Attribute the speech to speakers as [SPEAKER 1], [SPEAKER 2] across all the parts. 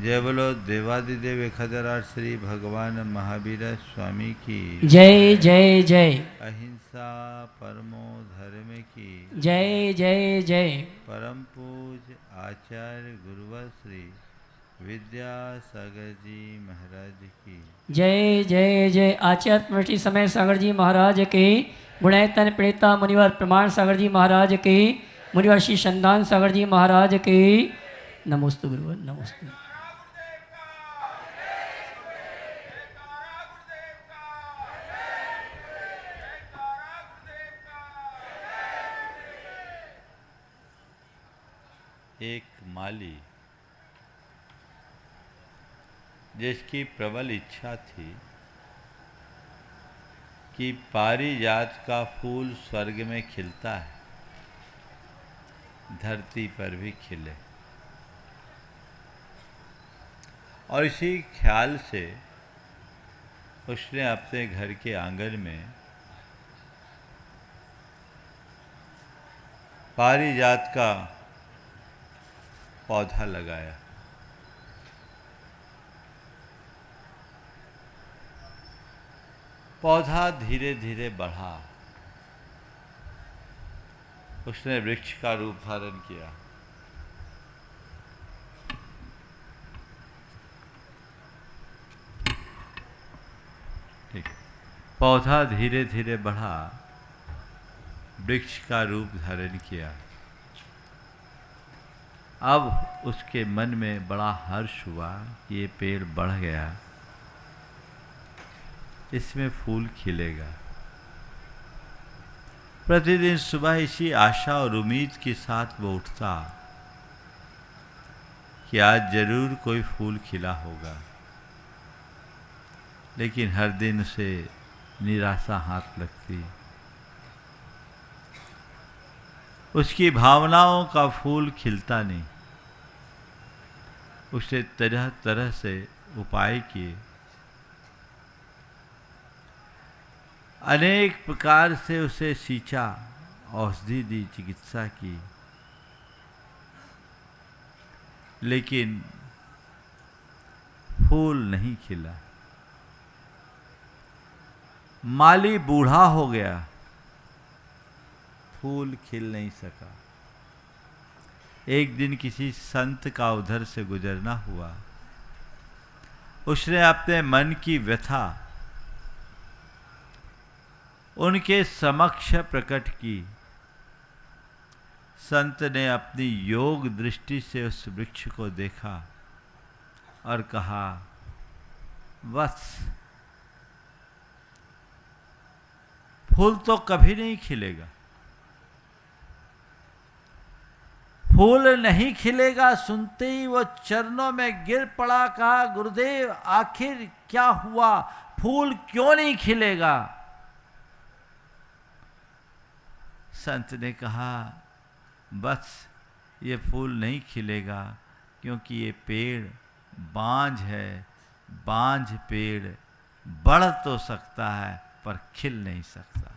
[SPEAKER 1] जय बोलो देवादिदेव 1008 श्री भगवान महावीर स्वामी की
[SPEAKER 2] जय जय जय।
[SPEAKER 1] अहिंसा परमो धर्म की
[SPEAKER 2] जय जय जय।
[SPEAKER 1] परम पूज आचार्य गुरुवर श्री विद्यासागर जी महाराज की
[SPEAKER 2] जय जय जय। आचार्य परमश्री समय सागर जी महाराज के, गुणैतन प्रणेता मुनिवर प्रमाण सागर जी महाराज के, मुनिवर श्री संदान सागर जी महाराज के। नमोस्तु गुरुवर, नमोस्तु।
[SPEAKER 1] एक माली जिसकी प्रबल इच्छा थी कि पारिजात का फूल स्वर्ग में खिलता है, धरती पर भी खिले, और इसी ख्याल से उसने अपने घर के आंगन में पारिजात का पौधा लगाया। पौधा धीरे धीरे बढ़ा, उसने वृक्ष का रूप धारण किया। ठीक, पौधा धीरे धीरे बढ़ा, वृक्ष का रूप धारण किया। अब उसके मन में बड़ा हर्ष हुआ कि ये पेड़ बढ़ गया, इसमें फूल खिलेगा। प्रतिदिन सुबह इसी आशा और उम्मीद के साथ वो उठता कि आज जरूर कोई फूल खिला होगा, लेकिन हर दिन उसे निराशा हाथ लगती। उसकी भावनाओं का फूल खिलता नहीं। उसे तरह तरह से उपाय किए, अनेक प्रकार से उसे सींचा, औषधि दी, चिकित्सा की, लेकिन फूल नहीं खिला। माली बूढ़ा हो गया, फूल खिल नहीं सका। एक दिन किसी संत का उधर से गुजरना हुआ। उसने अपने मन की व्यथा उनके समक्ष प्रकट की। संत ने अपनी योग दृष्टि से उस वृक्ष को देखा और कहा, बस फूल तो कभी नहीं खिलेगा, फूल नहीं खिलेगा। सुनते ही वो चरणों में गिर पड़ा, कहा, गुरुदेव आखिर क्या हुआ, फूल क्यों नहीं खिलेगा? संत ने कहा, बस ये फूल नहीं खिलेगा क्योंकि ये पेड़ बांझ है। बांझ पेड़ बढ़ तो सकता है पर खिल नहीं सकता।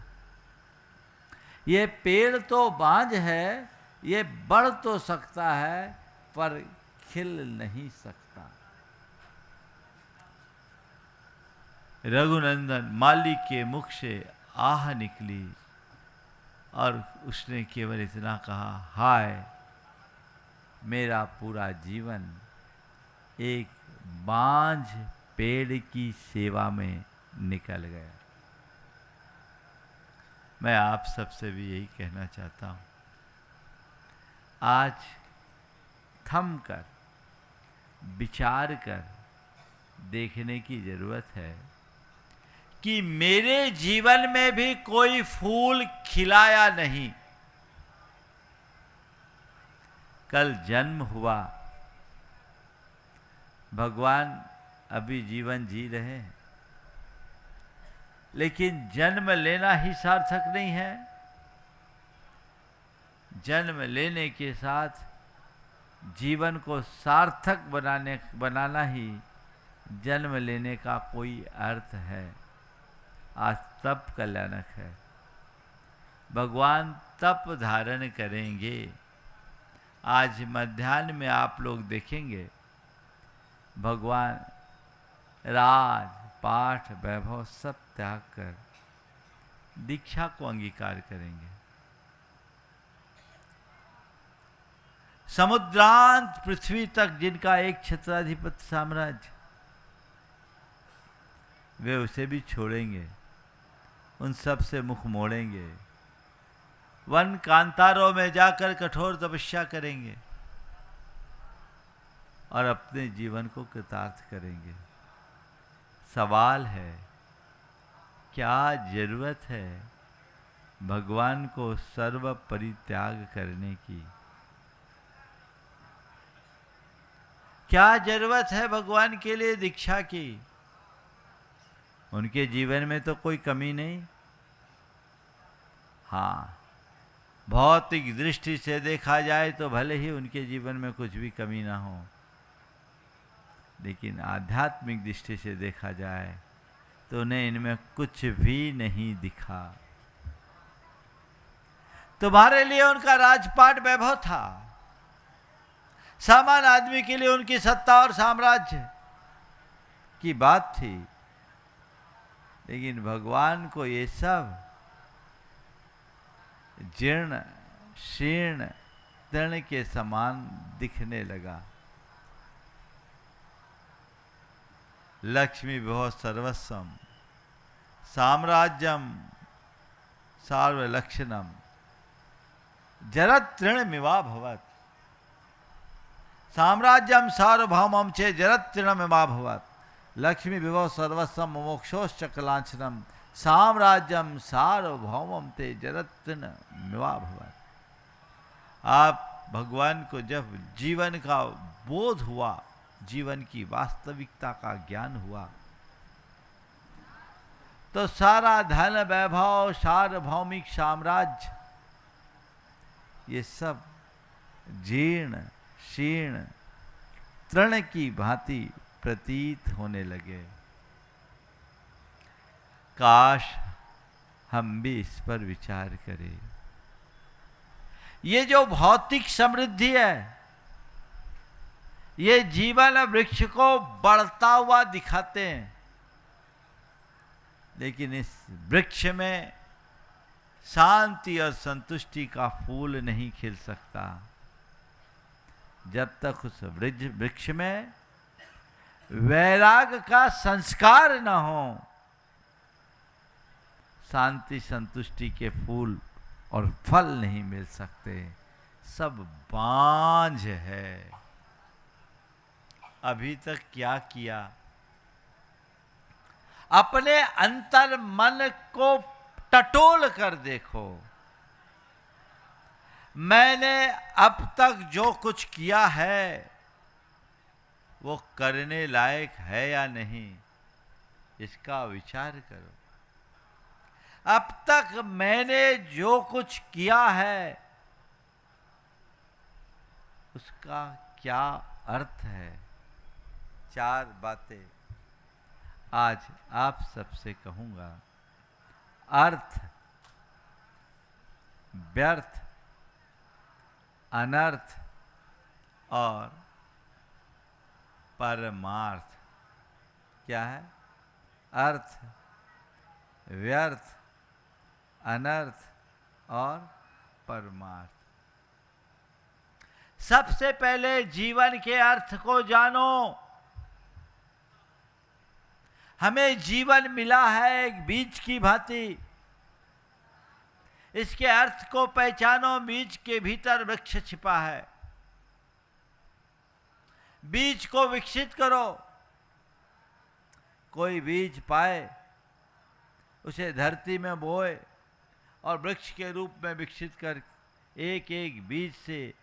[SPEAKER 1] ये पेड़ तो बांझ है, ये बढ़ तो सकता है पर खिल नहीं सकता। रघुनंदन माली के मुख से आह निकली और उसने केवल इतना कहा, हाय मेरा पूरा जीवन एक बांझ पेड़ की सेवा में निकल गया। मैं आप सबसे भी यही कहना चाहता हूँ, आज थम कर विचार कर देखने की जरूरत है कि मेरे जीवन में भी कोई फूल खिलाया नहीं। कल जन्म हुआ, भगवान अभी जीवन जी रहे हैं, लेकिन जन्म लेना ही सार्थक नहीं है। जन्म लेने के साथ जीवन को सार्थक बनाना ही जन्म लेने का कोई अर्थ है। आज तप कल्याणक है, भगवान तप धारण करेंगे। आज मध्याह्न में आप लोग देखेंगे भगवान राज पाठ वैभव सब त्याग कर दीक्षा को अंगीकार करेंगे। समुद्रांत पृथ्वी तक जिनका एक छत्राधिपति साम्राज्य, वे उसे भी छोड़ेंगे, उन सब से मुख मोड़ेंगे, वन कांतारों में जाकर कठोर तपस्या करेंगे और अपने जीवन को कृतार्थ करेंगे। सवाल है, क्या जरूरत है भगवान को सर्व परित्याग करने की? क्या जरूरत है भगवान के लिए दीक्षा की? उनके जीवन में तो कोई कमी नहीं। हाँ, भौतिक दृष्टि से देखा जाए तो भले ही उनके जीवन में कुछ भी कमी ना हो, लेकिन आध्यात्मिक दृष्टि से देखा जाए तो उन्हें इनमें कुछ भी नहीं दिखा। तुम्हारे लिए उनका राजपाट वैभव था, सामान्य आदमी के लिए उनकी सत्ता और साम्राज्य की बात थी, लेकिन भगवान को ये सब जीर्ण शीर्ण तृण के समान दिखने लगा। लक्ष्मी विभव सर्वस्वम साम्राज्यम सार्वलक्षणम जरत तृणमिवा भवत्। साम्राज्यम सार्वभौमम चे जरत तृणमिवा भवत्। लक्ष्मी विभव सर्वस्वम मोक्षोश्च कलांचनम साम्राज्यम सार्वभौमम ते जरत तृणमिवा भवत्। आप भगवान को जब जीवन का बोध हुआ, जीवन की वास्तविकता का ज्ञान हुआ, तो सारा धन वैभव सार्वभौमिक साम्राज्य ये सब जीर्ण शीर्ण तृण की भांति प्रतीत होने लगे। काश हम भी इस पर विचार करें। ये जो भौतिक समृद्धि है, ये जीवन वृक्ष को बढ़ता हुआ दिखाते हैं, लेकिन इस वृक्ष में शांति और संतुष्टि का फूल नहीं खिल सकता जब तक उस वृक्ष में वैराग का संस्कार न हो। शांति संतुष्टि के फूल और फल नहीं मिल सकते, सब बांझ है। अभी तक क्या किया? अपने अंतर मन को टटोल कर देखो। मैंने अब तक जो कुछ किया है वो करने लायक है या नहीं, इसका विचार करो। अब तक मैंने जो कुछ किया है उसका क्या अर्थ है? 4 बातें आज आप सबसे कहूंगा। अर्थ, व्यर्थ, अनर्थ और परमार्थ। क्या है? अर्थ, व्यर्थ, अनर्थ और परमार्थ। सबसे पहले जीवन के अर्थ को जानो। हमें जीवन मिला है एक बीज की भांति। इसके अर्थ को पहचानो। बीज के भीतर वृक्ष छिपा है। बीज को विकसित करो। कोई बीज पाए, उसे धरती में बोए और वृक्ष के रूप में विकसित कर एक एक बीज से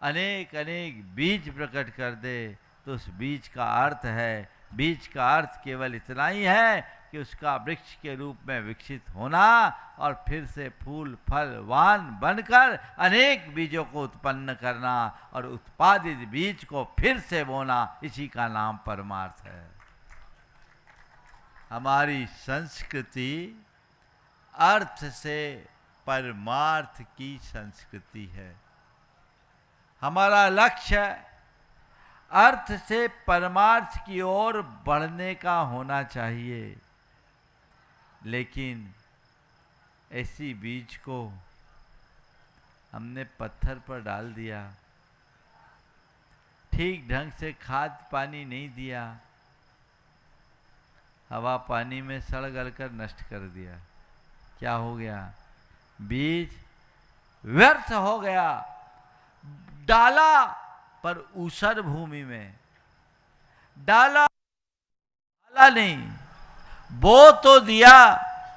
[SPEAKER 1] अनेक अनेक बीज प्रकट कर दे, तो उस बीज का अर्थ है, बीज का अर्थ केवल इतना ही है कि उसका वृक्ष के रूप में विकसित होना और फिर से फूल फलवान बनकर अनेक बीजों को उत्पन्न करना और उत्पादित बीज को फिर से बोना, इसी का नाम परमार्थ है। हमारी संस्कृति अर्थ से परमार्थ की संस्कृति है। हमारा लक्ष्य अर्थ से परमार्थ की ओर बढ़ने का होना चाहिए। लेकिन ऐसी बीज को हमने पत्थर पर डाल दिया, ठीक ढंग से खाद पानी नहीं दिया, हवा पानी में सड़ गल कर नष्ट कर दिया। क्या हो गया? बीज व्यर्थ हो गया। डाला पर ऊसर भूमि में डाला नहीं, बो तो दिया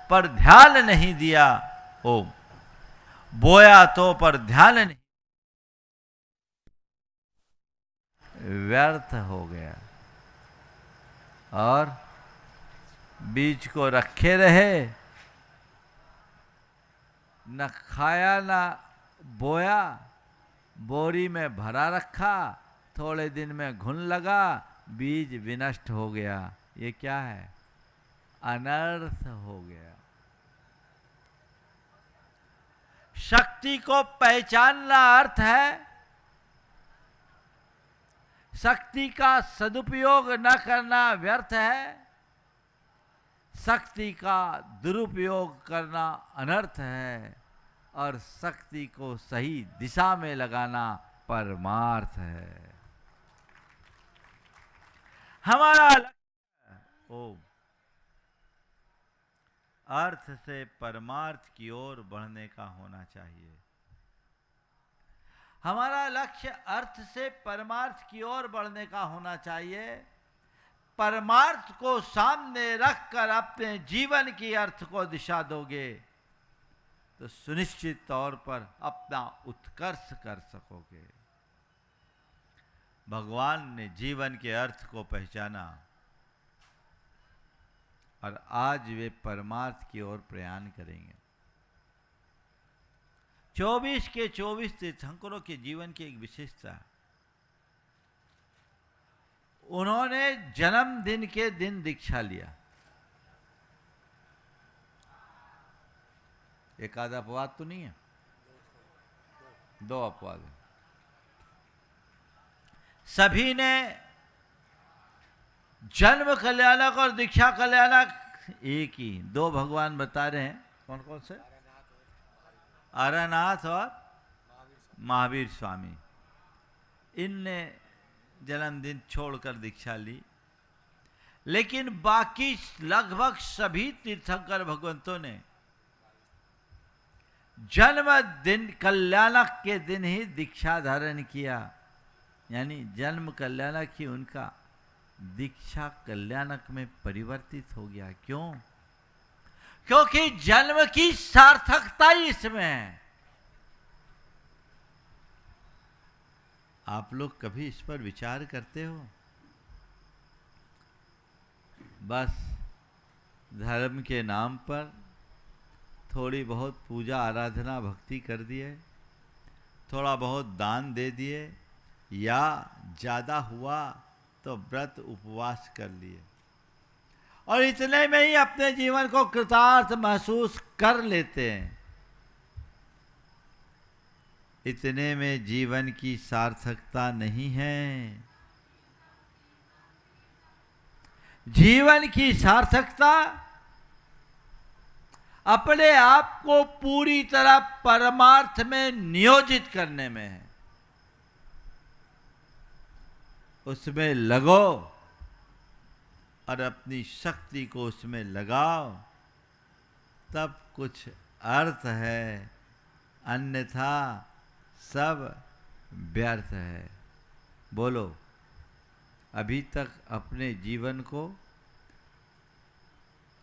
[SPEAKER 1] पर ध्यान नहीं दिया। ओम बोया तो पर ध्यान नहीं, व्यर्थ हो गया। और बीज को रखे रहे, न खाया न बोया, बोरी में भरा रखा, थोड़े दिन में घुन लगा, बीज विनष्ट हो गया। ये क्या है? अनर्थ हो गया। शक्ति को पहचानना अर्थ है शक्ति का सदुपयोग न करना व्यर्थ है, शक्ति का दुरुपयोग करना अनर्थ है, और शक्ति को सही दिशा में लगाना परमार्थ है। हमारा लक्ष्य ओम अर्थ से परमार्थ की ओर बढ़ने का होना चाहिए। हमारा लक्ष्य अर्थ से परमार्थ की ओर बढ़ने का होना चाहिए। परमार्थ को सामने रखकर अपने जीवन की अर्थ को दिशा दोगे तो सुनिश्चित तौर पर अपना उत्कर्ष कर सकोगे। भगवान ने जीवन के अर्थ को पहचाना और आज वे परमार्थ की ओर प्रयाण करेंगे। 24 के 24 तीर्थंकरों के जीवन की एक विशेषता, उन्होंने जन्मदिन के दिन दीक्षा लिया। एक आधा अपवाद तो नहीं है, 2 अपवाद है। सभी ने जन्म कल्याणक और दीक्षा कल्याणक एक ही, 2 भगवान बता रहे हैं। कौन कौन से? अरनाथ और महावीर स्वामी। इनने जन्मदिन छोड़कर दीक्षा ली, लेकिन बाकी लगभग सभी तीर्थंकर भगवंतों ने जन्मदिन कल्याणक के दिन ही दीक्षा धारण किया। यानी जन्म कल्याणक ही उनका दीक्षा कल्याणक में परिवर्तित हो गया। क्यों? क्योंकि जन्म की सार्थकता इसमें है। आप लोग कभी इस पर विचार करते हो? बस धर्म के नाम पर थोड़ी बहुत पूजा आराधना भक्ति कर दिए, थोड़ा बहुत दान दे दिए, या ज़्यादा हुआ तो व्रत उपवास कर लिए, और इतने में ही अपने जीवन को कृतार्थ महसूस कर लेते हैं। इतने में जीवन की सार्थकता नहीं है। जीवन की सार्थकता अपने आप को पूरी तरह परमार्थ में नियोजित करने में है। उसमें लगो और अपनी शक्ति को उसमें लगाओ, तब कुछ अर्थ है, अन्यथा सब व्यर्थ है। बोलो, अभी तक अपने जीवन को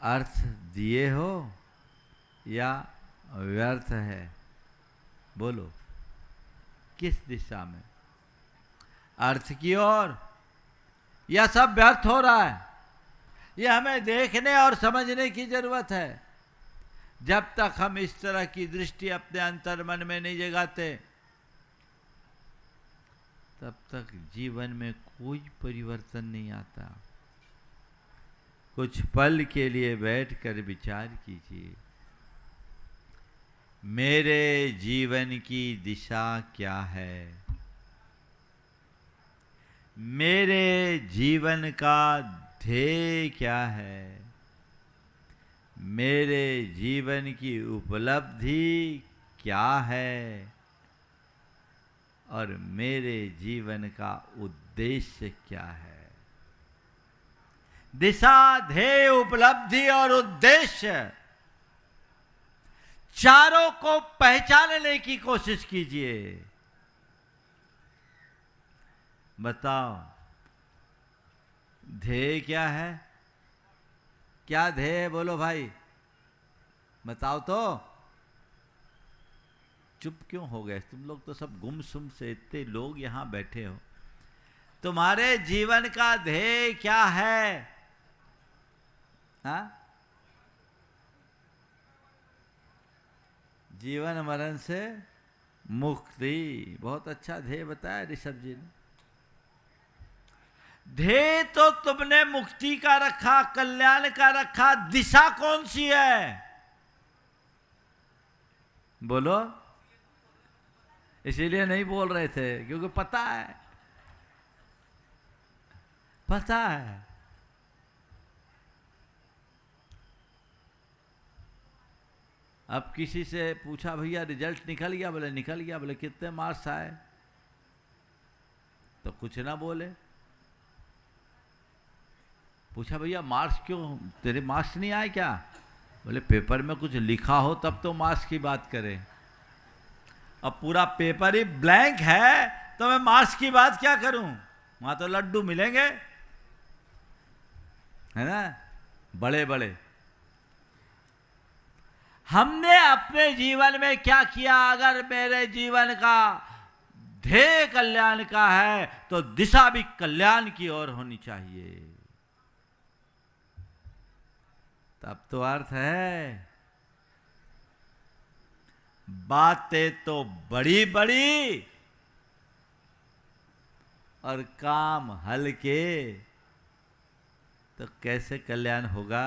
[SPEAKER 1] अर्थ दिए हो या व्यर्थ है? बोलो, किस दिशा में? अर्थ की ओर या सब व्यर्थ हो रहा है? यह हमें देखने और समझने की जरूरत है। जब तक हम इस तरह की दृष्टि अपने अंतर मन में नहीं जगाते, तब तक जीवन में कोई परिवर्तन नहीं आता। कुछ पल के लिए बैठकर विचार कीजिए, मेरे जीवन की दिशा क्या है? मेरे जीवन का ध्येय क्या है, मेरे जीवन की उपलब्धि क्या है और मेरे जीवन का उद्देश्य क्या है। दिशा, ध्येय, उपलब्धि और उद्देश्य, चारों को पहचानने की कोशिश कीजिए। बताओ ध्येय क्या है, क्या ध्येय है, बोलो भाई, बताओ तो। चुप क्यों हो गए तुम लोग? तो सब गुमसुम से इतने लोग यहां बैठे हो। तुम्हारे जीवन का ध्येय क्या है? हाँ, जीवन मरण से मुक्ति। बहुत अच्छा ध्येय बताया ऋषभ जी ने। ध्येय तो तुमने मुक्ति का रखा, कल्याण का रखा, दिशा कौन सी है बोलो? इसीलिए नहीं बोल रहे थे क्योंकि पता है, पता है। अब किसी से पूछा भैया रिजल्ट निकल गया? बोले निकल गया। बोले कितने मार्क्स आए? तो कुछ ना बोले। पूछा भैया मार्क्स क्यों, तेरे मार्क्स नहीं आए क्या? बोले पेपर में कुछ लिखा हो तब तो मार्क्स की बात करें। अब पूरा पेपर ही ब्लैंक है तो मैं मार्क्स की बात क्या करूं? वहां तो लड्डू मिलेंगे, है ना, बड़े बड़े। हमने अपने जीवन में क्या किया? अगर मेरे जीवन का ध्येय कल्याण का है तो दिशा भी कल्याण की ओर होनी चाहिए। तब तो अर्थ है। बातें तो बड़ी बड़ी और काम हल्के, तो कैसे कल्याण होगा?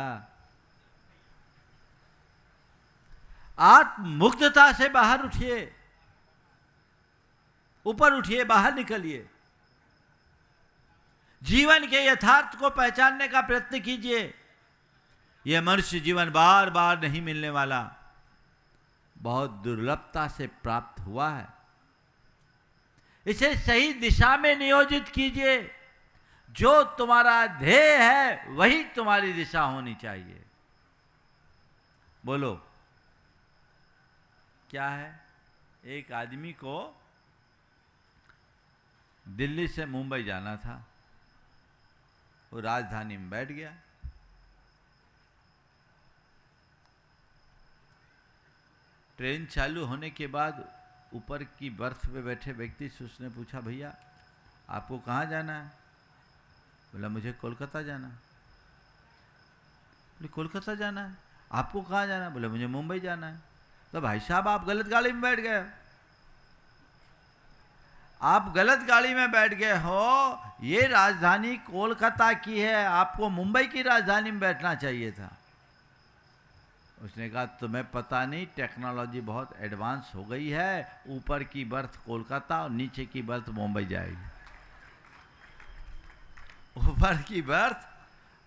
[SPEAKER 1] आत्म मुक्तता से बाहर उठिए, ऊपर उठिए, बाहर निकलिए। जीवन के यथार्थ को पहचानने का प्रयत्न कीजिए। यह मनुष्य जीवन बार बार नहीं मिलने वाला, बहुत दुर्लभता से प्राप्त हुआ है। इसे सही दिशा में नियोजित कीजिए। जो तुम्हारा ध्येय है वही तुम्हारी दिशा होनी चाहिए। बोलो क्या है? एक आदमी को दिल्ली से मुंबई जाना था। वो राजधानी में बैठ गया। ट्रेन चालू होने के बाद ऊपर की बर्थ पे बैठे व्यक्ति से उसने पूछा भैया आपको कहाँ जाना है? बोला मुझे कोलकाता जाना है। बोले कोलकाता जाना है, आपको कहाँ जाना है? बोले मुझे मुंबई जाना है। तो भाई साहब आप गलत गाड़ी में बैठ गए, आप गलत गाड़ी में बैठ गए हो। ये राजधानी कोलकाता की है, आपको मुंबई की राजधानी में बैठना चाहिए था। उसने कहा तुम्हें पता नहीं, टेक्नोलॉजी बहुत एडवांस हो गई है। ऊपर की बर्थ कोलकाता और नीचे की बर्थ मुंबई जाएगी। ऊपर की बर्थ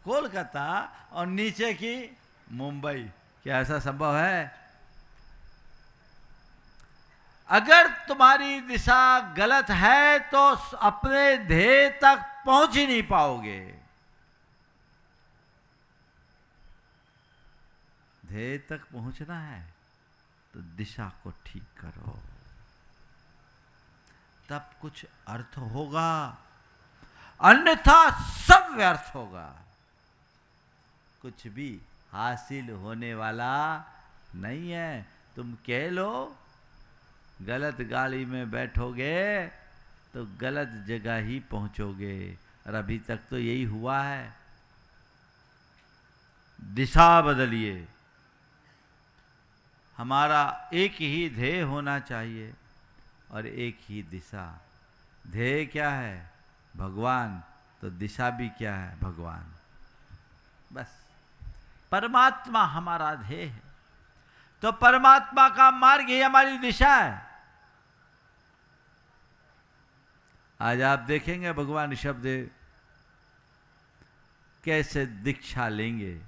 [SPEAKER 1] कोलकाता और नीचे की मुंबई। क्या ऐसा संभव है? अगर तुम्हारी दिशा गलत है तो अपने ध्येय तक पहुंच ही नहीं पाओगे। ध्येय तक पहुंचना है तो दिशा को ठीक करो, तब कुछ अर्थ होगा, अन्यथा सब व्यर्थ होगा। कुछ भी हासिल होने वाला नहीं है। तुम कह लो गलत गाड़ी में बैठोगे तो गलत जगह ही पहुंचोगे, और अभी तक तो यही हुआ है। दिशा बदलिए। हमारा एक ही ध्येय होना चाहिए और एक ही दिशा। ध्येय क्या है? भगवान। तो दिशा भी क्या है? भगवान। बस परमात्मा हमारा ध्येय है तो परमात्मा का मार्ग ही हमारी दिशा है। आज आप देखेंगे भगवान ऋषभदेव कैसे दीक्षा लेंगे।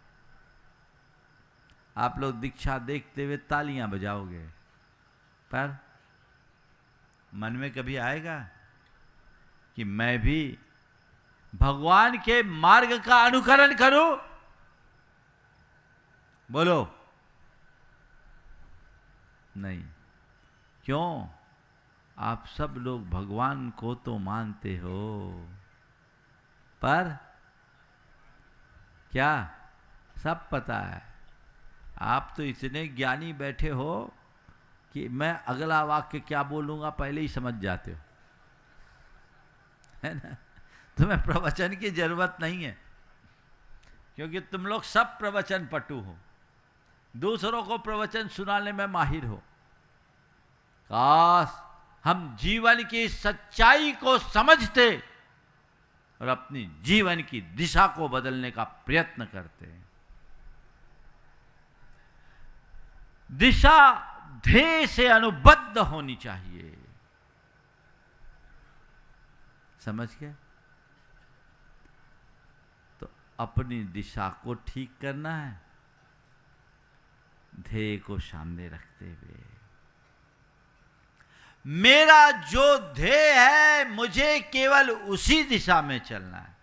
[SPEAKER 1] आप लोग दीक्षा देखते हुए तालियां बजाओगे, पर मन में कभी आएगा कि मैं भी भगवान के मार्ग का अनुकरण करूं? बोलो, नहीं। क्यों? आप सब लोग भगवान को तो मानते हो, पर क्या सब पता है? आप तो इतने ज्ञानी बैठे हो कि मैं अगला वाक्य क्या बोलूंगा पहले ही समझ जाते हो, है ना? तुम्हें प्रवचन की जरूरत नहीं है, क्योंकि तुम लोग सब प्रवचन पटु हो, दूसरों को प्रवचन सुनाने में माहिर हो। काश हम जीवन की सच्चाई को समझते और अपनी जीवन की दिशा को बदलने का प्रयत्न करते हैं। दिशा ध्येय से अनुबद्ध होनी चाहिए, समझ गए? तो अपनी दिशा को ठीक करना है, ध्येय को सामने रखते हुए। मेरा जो ध्येय है मुझे केवल उसी दिशा में चलना है।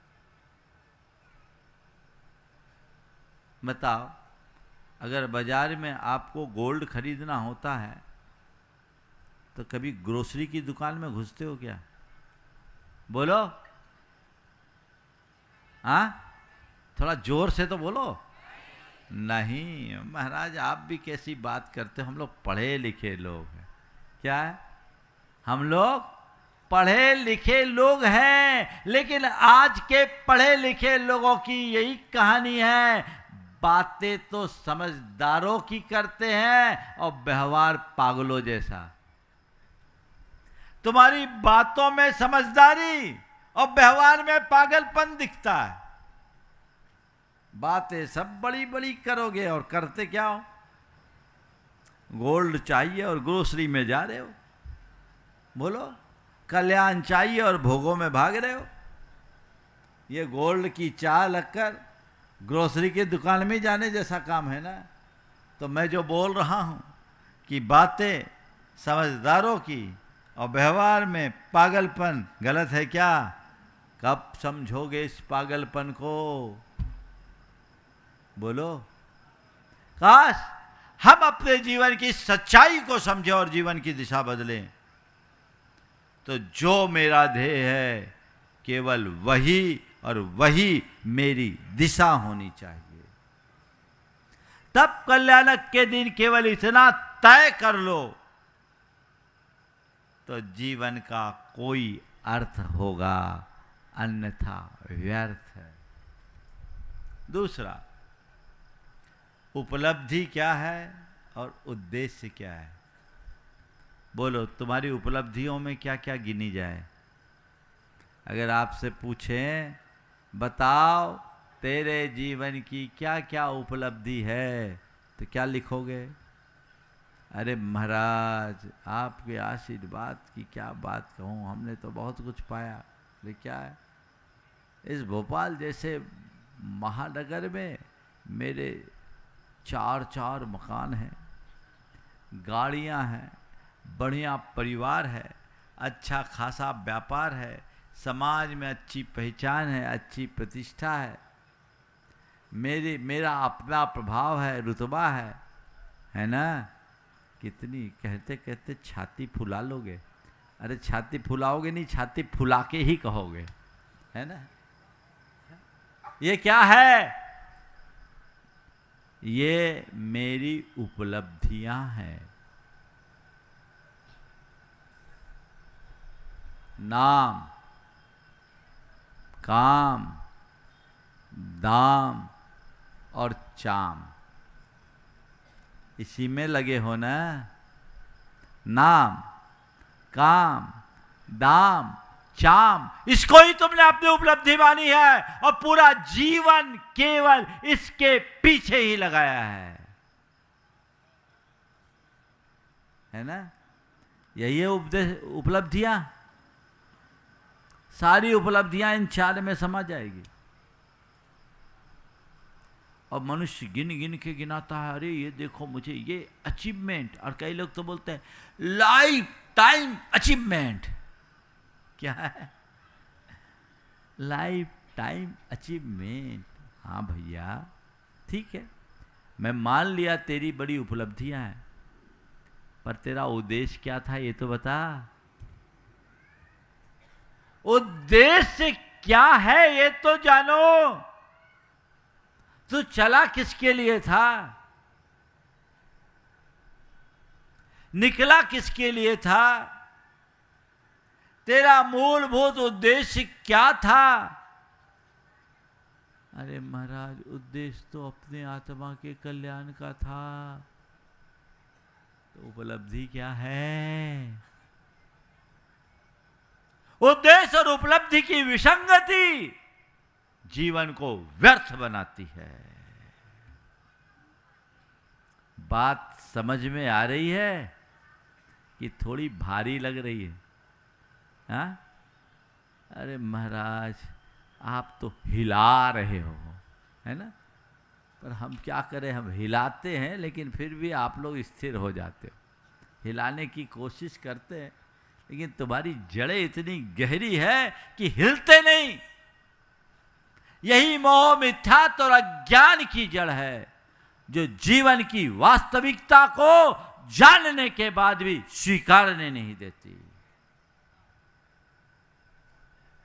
[SPEAKER 1] बताओ, अगर बाजार में आपको गोल्ड खरीदना होता है तो कभी ग्रोसरी की दुकान में घुसते हो क्या? बोलो, हाँ? थोड़ा जोर से तो बोलो। नहीं महाराज, आप भी कैसी बात करते हो? हम लोग पढ़े लिखे लोग हैं। क्या है? हम लोग पढ़े लिखे लोग हैं, लेकिन आज के पढ़े लिखे लोगों की यही कहानी है, बातें तो समझदारों की करते हैं और व्यवहार पागलों जैसा। तुम्हारी बातों में समझदारी और व्यवहार में पागलपन दिखता है। बातें सब बड़ी बड़ी करोगे और करते क्या हो? गोल्ड चाहिए और ग्रोसरी में जा रहे हो। बोलो, कल्याण चाहिए और भोगों में भाग रहे हो। ये गोल्ड की चाह लगकर ग्रोसरी की दुकान में जाने जैसा काम है ना। तो मैं जो बोल रहा हूं कि बातें समझदारों की और व्यवहार में पागलपन गलत है क्या? कब समझोगे इस पागलपन को? बोलो। काश हम अपने जीवन की सच्चाई को समझें और जीवन की दिशा बदलें, तो जो मेरा ध्येय है केवल वही और वही मेरी दिशा होनी चाहिए। तब कल्याणक के दिन केवल इतना तय कर लो तो जीवन का कोई अर्थ होगा, अन्यथा व्यर्थ है। दूसरा, उपलब्धि क्या है और उद्देश्य क्या है? बोलो, तुम्हारी उपलब्धियों में क्या क्या गिनी जाए? अगर आपसे पूछें, बताओ तेरे जीवन की क्या क्या उपलब्धि है, तो क्या लिखोगे? अरे महाराज, आपके आशीर्वाद की क्या बात कहूँ, हमने तो बहुत कुछ पाया। लेकिन क्या है? इस भोपाल जैसे महानगर में मेरे 4 मकान हैं, गाड़ियां हैं, बढ़िया परिवार है, अच्छा खासा व्यापार है, समाज में अच्छी पहचान है, अच्छी प्रतिष्ठा है, मेरा अपना प्रभाव है, रुतबा है ना? कितनी कहते कहते छाती फुला लोगे। अरे छाती फुलाओगे नहीं, छाती फुला के ही कहोगे, है ना? ये क्या है? ये मेरी उपलब्धियां हैं। नाम, काम, दाम और चाम, इसी में लगे हो ना। नाम, काम, दाम, चाम, इसको ही तुमने अपनी उपलब्धि मानी है और पूरा जीवन केवल इसके पीछे ही लगाया है ना? यही है उपलब्धियां। सारी उपलब्धियां इन 4 में समा जाएगी। और मनुष्य गिन गिन के गिनाता है, अरे ये देखो मुझे ये अचीवमेंट, और कई लोग तो बोलते हैं लाइफ टाइम अचीवमेंट। क्या है लाइफ टाइम अचीवमेंट? हाँ भैया ठीक है, मैं मान लिया तेरी बड़ी उपलब्धियां हैं, पर तेरा उद्देश्य क्या था ये तो बता। उद्देश्य क्या है ये तो जानो। तू चला किसके लिए था, निकला किसके लिए था, तेरा मूलभूत उद्देश्य क्या था? अरे महाराज उद्देश्य तो अपने आत्मा के कल्याण का था। तो उपलब्धि क्या है? उद्देश्य और उपलब्धि की विसंगति जीवन को व्यर्थ बनाती है। बात समझ में आ रही है कि थोड़ी भारी लग रही है? हाँ? अरे महाराज आप तो हिला रहे हो, है ना? पर हम क्या करें, हम हिलाते हैं लेकिन फिर भी आप लोग स्थिर हो जाते हो। हिलाने की कोशिश करते हैं लेकिन तुम्हारी जड़ें इतनी गहरी है कि हिलते नहीं। यही मोह मिथ्यात्व और अज्ञान की जड़ है जो जीवन की वास्तविकता को जानने के बाद भी स्वीकारने नहीं देती।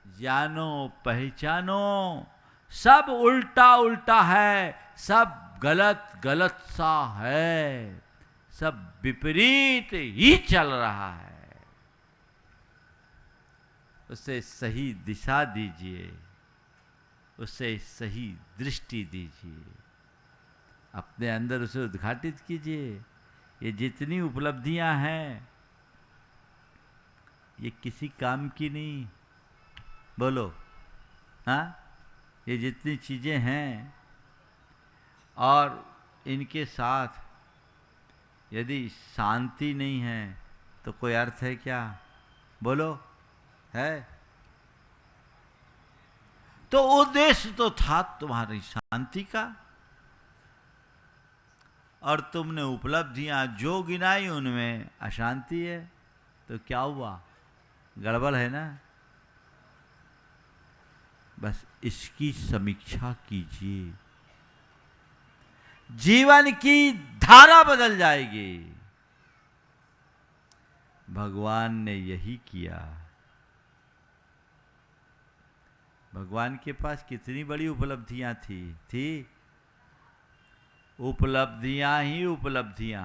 [SPEAKER 1] जानो पहचानो, सब उल्टा उल्टा है, सब गलत गलत सा है, सब विपरीत ही चल रहा है। उसे सही दिशा दीजिए, उसे सही दृष्टि दीजिए, अपने अंदर उसे उद्घाटित कीजिए। ये जितनी उपलब्धियां हैं ये किसी काम की नहीं। बोलो हाँ, ये जितनी चीजें हैं और इनके साथ यदि शांति नहीं है तो कोई अर्थ है क्या? बोलो है? तो उद्देश्य तो था तुम्हारी शांति का, और तुमने उपलब्धियां जो गिनाई उनमें अशांति है। तो क्या हुआ? गड़बड़ है ना? बस इसकी समीक्षा कीजिए, जीवन की धारा बदल जाएगी। भगवान ने यही किया। भगवान के पास कितनी बड़ी उपलब्धियां थी। उपलब्धियां ही उपलब्धियां।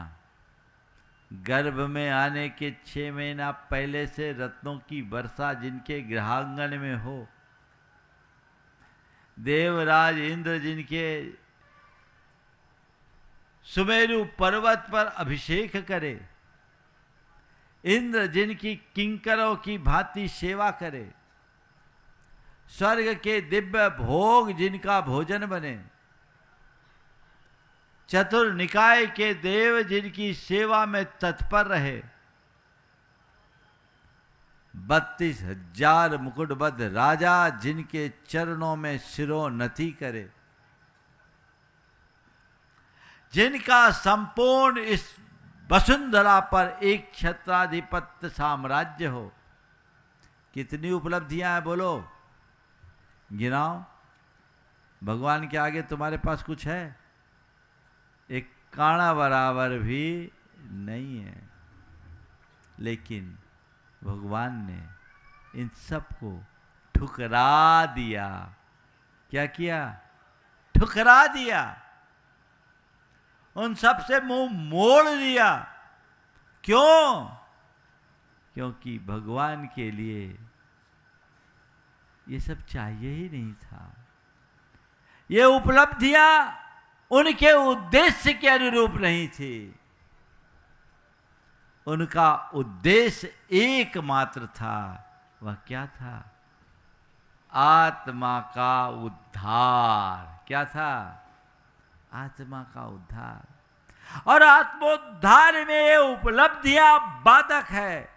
[SPEAKER 1] गर्भ में आने के 6 महीना पहले से रत्नों की वर्षा जिनके गृहांगन में हो, देवराज इंद्र जिनके सुमेरु पर्वत पर अभिषेक करे, इंद्र जिनकी किंकरों की भांति सेवा करे, स्वर्ग के दिव्य भोग जिनका भोजन बने, चतुर्निकाय के देव जिनकी सेवा में तत्पर रहे, 32,000 मुकुटबद्ध राजा जिनके चरणों में शिरोन्नति करे, जिनका संपूर्ण इस वसुंधरा पर एक छत्राधिपत्य साम्राज्य हो। कितनी उपलब्धियां हैं बोलो, गिनाओ। भगवान के आगे तुम्हारे पास कुछ है? एक काणा बराबर भी नहीं है। लेकिन भगवान ने इन सबको ठुकरा दिया। क्या किया? ठुकरा दिया। उन सब से मुंह मोड़ दिया। क्यों? क्योंकि भगवान के लिए ये सब चाहिए ही नहीं था। ये उपलब्धियां उनके उद्देश्य के अनुरूप नहीं थी। उनका उद्देश्य एकमात्र था। वह क्या था? आत्मा का उद्धार। क्या था? आत्मा का उद्धार। और आत्मोद्धार में ये उपलब्धियां बाधक है,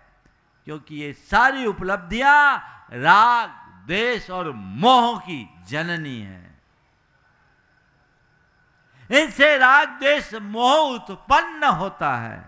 [SPEAKER 1] क्योंकि ये सारी उपलब्धियां राग, द्वेष और मोह की जननी है। इनसे राग, द्वेष, मोह उत्पन्न होता है।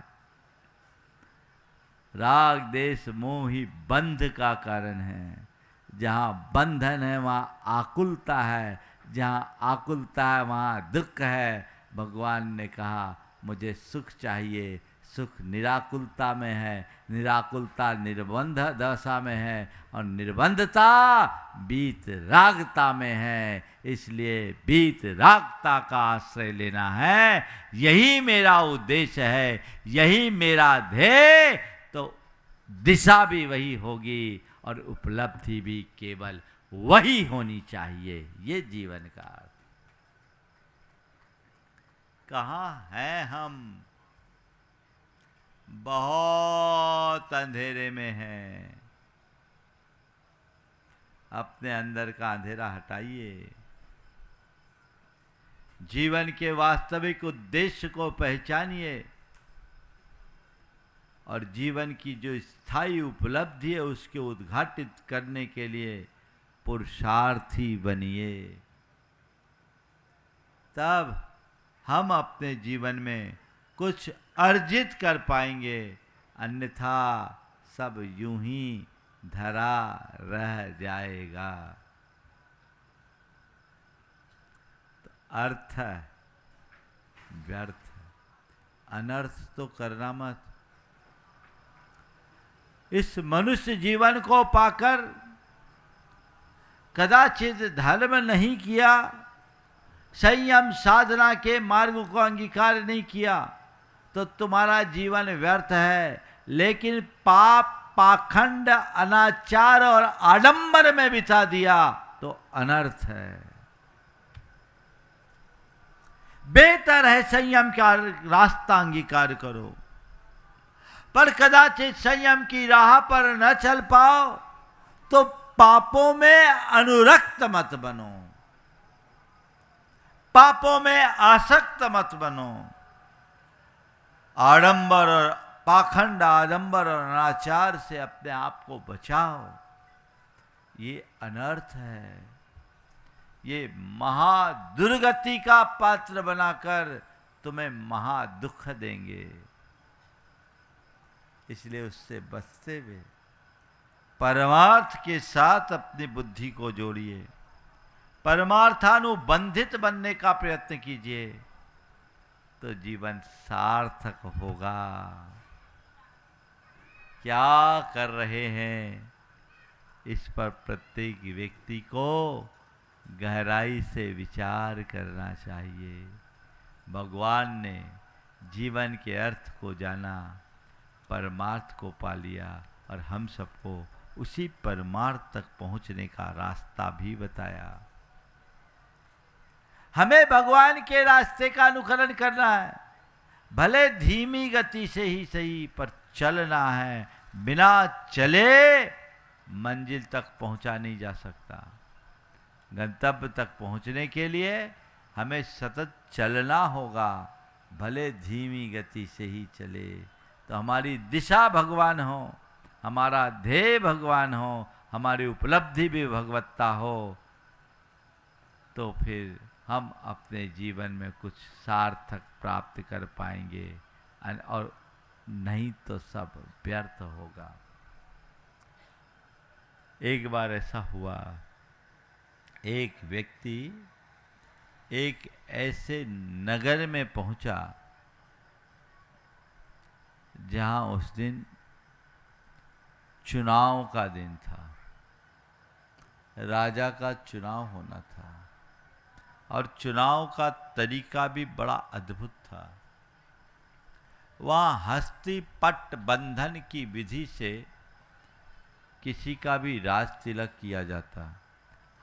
[SPEAKER 1] राग, द्वेष, मोह ही बंध का कारण है। जहां बंधन है वहां आकुलता है, जहां आकुलता है वहां दुख है। भगवान ने कहा मुझे सुख चाहिए, सुख निराकुलता में है, निराकुलता निर्बंध दशा में है, और निर्बंधता बीत रागता में है। इसलिए बीत रागता का आश्रय लेना है। यही मेरा उद्देश्य है, यही मेरा ध्येय। तो दिशा भी वही होगी और उपलब्धि भी केवल वही होनी चाहिए। ये जीवन का अर्थ। कहाँ हैं हम? बहुत अंधेरे में हैं। अपने अंदर का अंधेरा हटाइए। जीवन के वास्तविक उद्देश्य को पहचानिए और जीवन की जो स्थायी उपलब्धि है उसके उद्घाटित करने के लिए पुरुषार्थी बनिए। तब हम अपने जीवन में कुछ अर्जित कर पाएंगे, अन्यथा सब यूं ही धरा रह जाएगा। तो अर्थ व्यर्थ, अनर्थ तो करना मत। इस मनुष्य जीवन को पाकर कदाचित धर्म नहीं किया, संयम साधना के मार्ग को अंगीकार नहीं किया, तो तुम्हारा जीवन व्यर्थ है। लेकिन पाप, पाखंड, अनाचार और आडंबर में बिता दिया तो अनर्थ है। बेहतर है संयम का रास्ता अंगीकार करो, पर कदाचित संयम की राह पर न चल पाओ तो पापों में अनुरक्त मत बनो, पापों में आसक्त मत बनो। आडंबर और पाखंड, आडंबर और अनाचार से अपने आप को बचाओ। ये अनर्थ है। ये महादुर्गति का पात्र बनाकर तुम्हें महादुख देंगे। इसलिए उससे बचते हुए परमार्थ के साथ अपनी बुद्धि को जोड़िए, परमार्थानुबंधित बनने का प्रयत्न कीजिए, तो जीवन सार्थक होगा। क्या कर रहे हैं, इस पर प्रत्येक व्यक्ति को गहराई से विचार करना चाहिए। भगवान ने जीवन के अर्थ को जाना, परमार्थ को पा लिया, और हम सबको उसी परमार्थ तक पहुंचने का रास्ता भी बताया। हमें भगवान के रास्ते का अनुकरण करना है, भले धीमी गति से ही सही, पर चलना है। बिना चले मंजिल तक पहुंचा नहीं जा सकता। गंतव्य तक पहुंचने के लिए हमें सतत चलना होगा, भले धीमी गति से ही चले। तो हमारी दिशा भगवान हो, हमारा ध्येय भगवान हो, हमारी उपलब्धि भी भगवत्ता हो, तो फिर हम अपने जीवन में कुछ सार्थक प्राप्त कर पाएंगे, और नहीं तो सब व्यर्थ होगा। एक बार ऐसा हुआ, एक व्यक्ति एक ऐसे नगर में पहुंचा जहां उस दिन चुनाव का दिन था, राजा का चुनाव होना था, और चुनाव का तरीका भी बड़ा अद्भुत था। वहाँ हस्ती पट बंधन की विधि से किसी का भी राज तिलक किया जाता।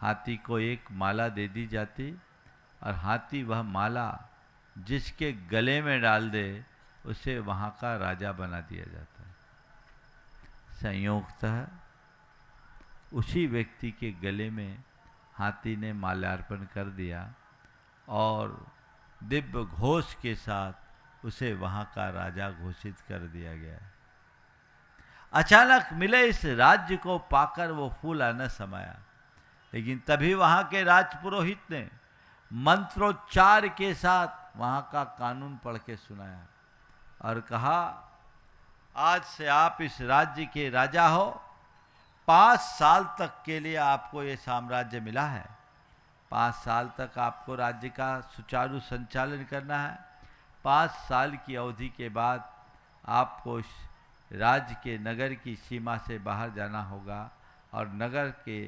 [SPEAKER 1] हाथी को एक माला दे दी जाती, और हाथी वह माला जिसके गले में डाल दे उसे वहाँ का राजा बना दिया जाता है। संयोगतः उसी व्यक्ति के गले में हाथी ने माल्यार्पण कर दिया, और दिव्य घोष के साथ उसे वहाँ का राजा घोषित कर दिया गया। अचानक मिले इस राज्य को पाकर वो फूला न समाया। लेकिन तभी वहाँ के राजपुरोहित ने मंत्रोच्चार के साथ वहाँ का कानून पढ़ के सुनाया और कहा, आज से आप इस राज्य के राजा हो। 5 साल तक के लिए आपको ये साम्राज्य मिला है। 5 साल तक आपको राज्य का सुचारू संचालन करना है। 5 साल की अवधि के बाद आपको इस राज्य के नगर की सीमा से बाहर जाना होगा। और नगर के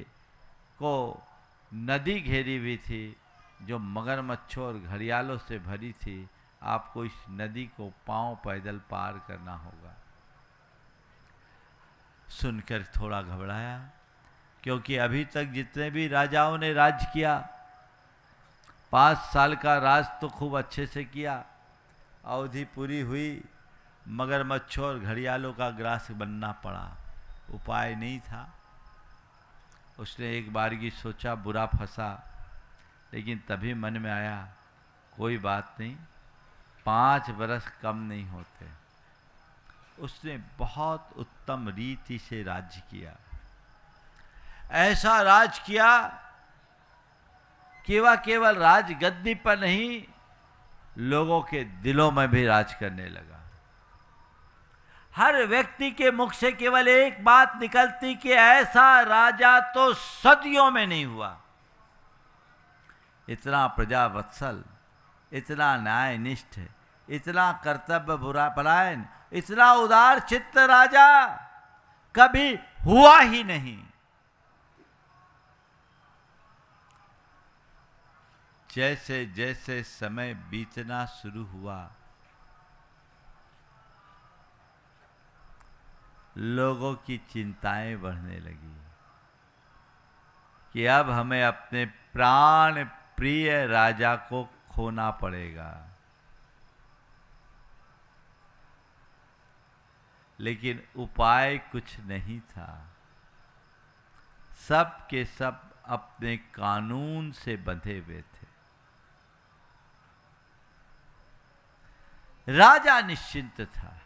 [SPEAKER 1] को नदी घेरी हुई थी जो मगरमच्छों और घड़ियालों से भरी थी। आपको इस नदी को पांव पैदल पार करना होगा। सुनकर थोड़ा घबराया, क्योंकि अभी तक जितने भी राजाओं ने राज किया, 5 साल का राज तो खूब अच्छे से किया। अवधि पूरी हुई, मगरमच्छों और घड़ियालों का ग्रास बनना पड़ा। उपाय नहीं था। उसने एक बार की सोचा, बुरा फंसा। लेकिन तभी मन में आया, कोई बात नहीं, 5 बरस कम नहीं होते। उसने बहुत उत्तम रीति से राज्य किया। ऐसा राज किया कि वह केवल राज गद्दी पर नहीं, लोगों के दिलों में भी राज करने लगा। हर व्यक्ति के मुख से केवल एक बात निकलती कि ऐसा राजा तो सदियों में नहीं हुआ। इतना प्रजावत्सल, इतना न्यायनिष्ठ, इतना कर्तव्य बुरा परायण, इतना उदार चित्त राजा कभी हुआ ही नहीं। जैसे जैसे समय बीतना शुरू हुआ, लोगों की चिंताएं बढ़ने लगी कि अब हमें अपने प्राण प्रिय राजा को खोना पड़ेगा। लेकिन उपाय कुछ नहीं था। सब के सब अपने कानून से बंधे हुए थे। राजा निश्चिंत था।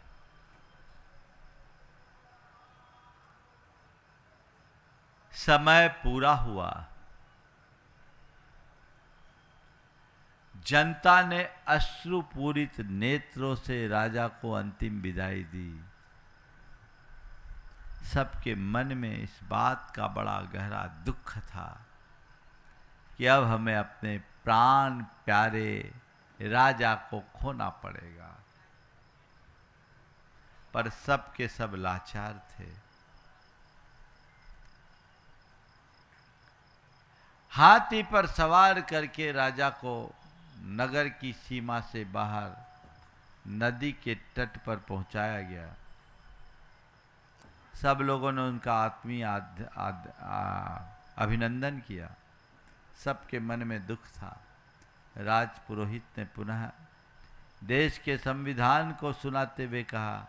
[SPEAKER 1] समय पूरा हुआ। जनता ने अश्रुपूरित नेत्रों से राजा को अंतिम विदाई दी। सबके मन में इस बात का बड़ा गहरा दुख था कि अब हमें अपने प्राण प्यारे राजा को खोना पड़ेगा। पर सब के सब लाचार थे। हाथी पर सवार करके राजा को नगर की सीमा से बाहर नदी के तट पर पहुंचाया गया। सब लोगों ने उनका आत्मीय अभिनंदन किया। सबके मन में दुख था। राजपुरोहित ने पुनः देश के संविधान को सुनाते हुए कहा,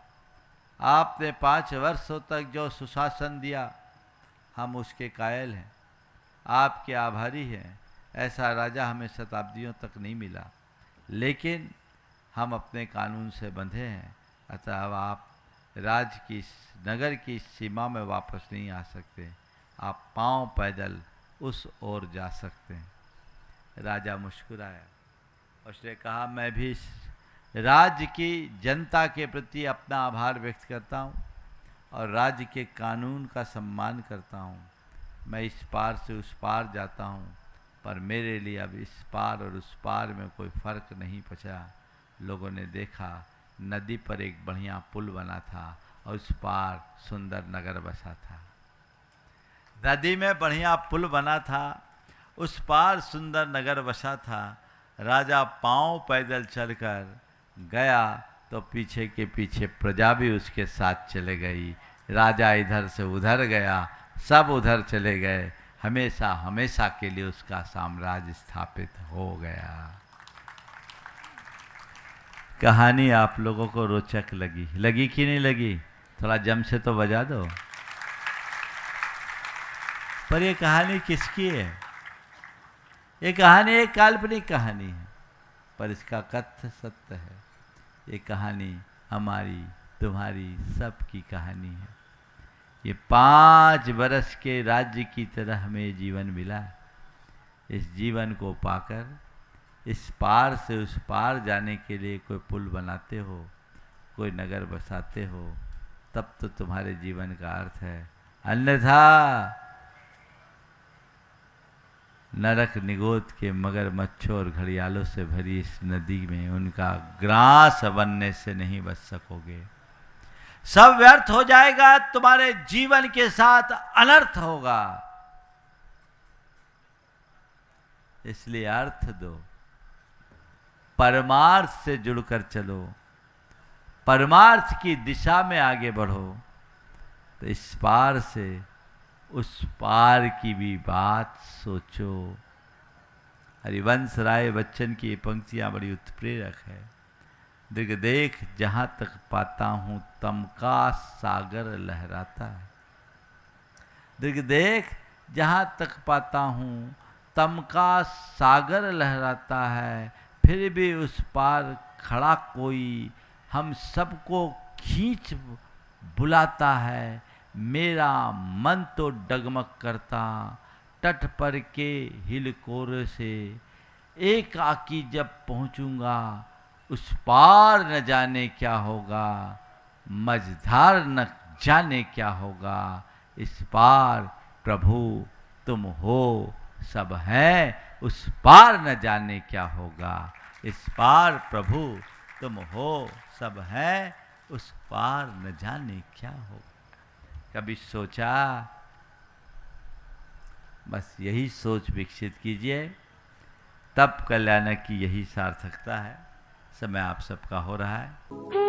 [SPEAKER 1] आपने 5 वर्षों तक जो सुशासन दिया, हम उसके कायल हैं, आपके आभारी हैं। ऐसा राजा हमें शताब्दियों तक नहीं मिला, लेकिन हम अपने कानून से बंधे हैं। अतः अब आप राज्य की नगर की सीमा में वापस नहीं आ सकते। आप पांव पैदल उस ओर जा सकते हैं। राजा मुस्कुराया। उसने कहा, मैं भी इस राज्य की जनता के प्रति अपना आभार व्यक्त करता हूँ और राज्य के कानून का सम्मान करता हूँ। मैं इस पार से उस पार जाता हूँ, पर मेरे लिए अब इस पार और उस पार में कोई फर्क नहीं बचा। लोगों ने देखा, नदी पर एक बढ़िया पुल बना था और उस पार सुंदर नगर बसा था। नदी में बढ़िया पुल बना था, उस पार सुंदर नगर बसा था। राजा पांव पैदल चलकर गया तो पीछे के पीछे प्रजा भी उसके साथ चले गई। राजा इधर से उधर गया, सब उधर चले गए। हमेशा हमेशा के लिए उसका साम्राज्य स्थापित हो गया। कहानी आप लोगों को रोचक लगी कि नहीं लगी? थोड़ा जम से तो बजा दो। पर ये कहानी किसकी है? ये कहानी एक काल्पनिक कहानी है, पर इसका कथ्य सत्य है। ये कहानी हमारी, तुम्हारी, सबकी कहानी है। ये 5 बरस के राज्य की तरह हमें जीवन मिला। इस जीवन को पाकर इस पार से उस पार जाने के लिए कोई पुल बनाते हो, कोई नगर बसाते हो, तब तो तुम्हारे जीवन का अर्थ है। अन्यथा नरक निगोद के मगरमच्छों और घड़ियालों से भरी इस नदी में उनका ग्रास बनने से नहीं बच सकोगे। सब व्यर्थ हो जाएगा, तुम्हारे जीवन के साथ अनर्थ होगा। इसलिए अर्थ दो, परमार्थ से जुड़कर चलो, परमार्थ की दिशा में आगे बढ़ो, तो इस पार से उस पार की भी बात सोचो। हरिवंश राय बच्चन की ये पंक्तियां बड़ी उत्प्रेरक है। दिग देख जहां तक पाता हूं तम का सागर लहराता है। दिग देख जहां तक पाता हूं तम का सागर लहराता है, फिर भी उस पार खड़ा कोई हम सबको खींच बुलाता है। मेरा मन तो डगमग करता तट पर के हिलकोर से, एक आकी जब पहुंचूंगा उस पार न जाने क्या होगा, मझधार न जाने क्या होगा। इस पार प्रभु तुम हो, सब है उस पार न जाने क्या होगा। इस पार प्रभु तुम हो, सब है उस पार न जाने क्या होगा। कभी सोचा? बस यही सोच विकसित कीजिए, तब कल्याण की यही सार्थकता है। समय आप सबका हो रहा है।